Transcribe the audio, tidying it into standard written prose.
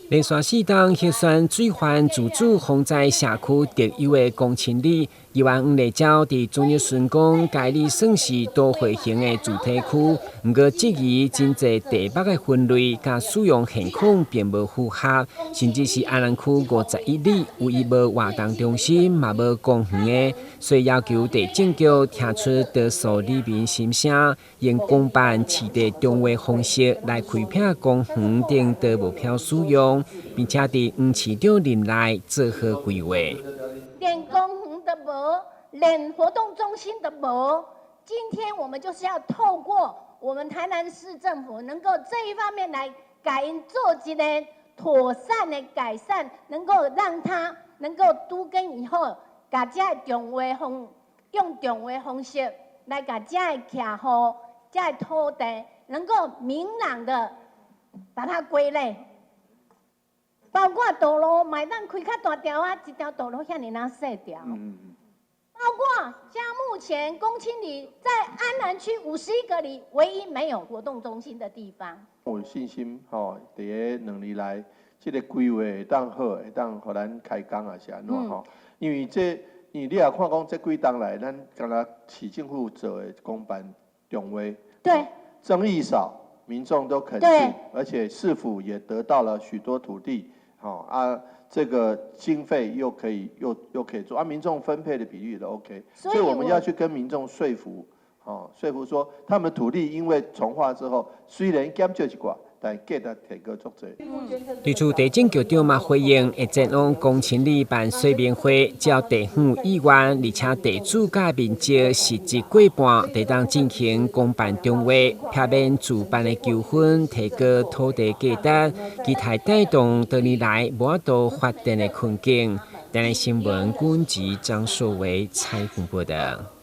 连续4档核酸罪犯自主封在社区特有的公清里，10500例照伫昨日宣讲，该里算是多回型的主题区。不过，质疑真侪地北的分类甲使用现况并无符合，甚至是安南区51里唯一无活动中心，嘛无公园的，所以要求地政局听出多数里民心声，用公办市地中划方式来开辟公园等多无票使用。并且伫黄市长任内做好规划。连公园都无，连活动中心都无。今天我们就是要透过我们台南市政府，能够这一方面来做一个妥善的改善，能够让它能够都更以后，把这用中划方式来把这徛户、这土地能够明朗的把它归类。包括道路，买当开较大条啊，一条道路遐尼那细条。包括像目前公清里在安南区51个里，唯一没有活动中心的地方。我有信心，伫个2年来，这个规划会当好，会当互咱开工啊是安怎吼？因为你也看讲这几档来，咱敢若市政府做的公办中划，对，争议少，民众都肯定，而且市府也得到了许多土地。这个经费又可以做，民众分配的比率都 OK， 所以我们要去跟民众说服，说服说他们土地因为重划之后，虽然减少一寡，但价值提高足多。对此，地政局长嘛回应，会前往公清里办说明会，只要地方意愿，而且地主甲面积实际过半，得当进行公办中划，避免主办的纠纷，提高土地价值，期待带动多年来无多发展的困境。台南新闻，军籍张硕维采访报道。